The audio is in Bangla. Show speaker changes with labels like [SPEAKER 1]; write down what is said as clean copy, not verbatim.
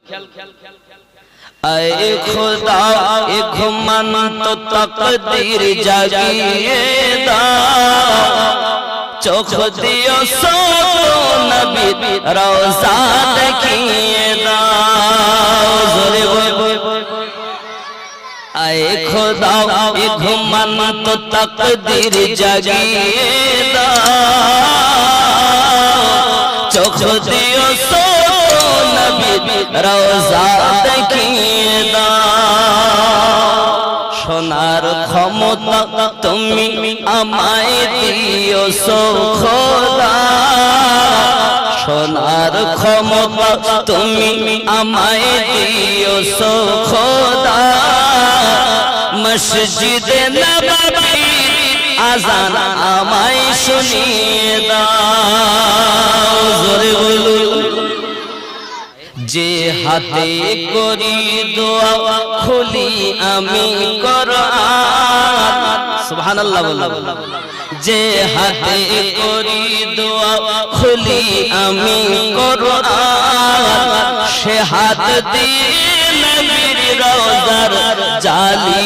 [SPEAKER 1] ऐ खुदा एक मन तो तकदीर जागिए दा चोख दियो सो नबी रोजा देखिए दा ऐ खुदा एक मन तो तकदीर जागिए दा चोख दियो सो नबी रोजा देखिए दा সোনার ক্ষমতা তুমি আমায় দিও সো খোদা সোনার ক্ষমতা তুমি আমায় দিও সো খোদা মসজিদে নববী আযান আমায় শুনিয়ে দাও জোরে বলুন যে হাতে করি দোয়া খুলি আমি কোরআন সুবহানাল্লাহ বলুন যে হাতে করি দোয়া খুলি আমি কোরআন সে হাত দিয়ে নবীর রওজার জালি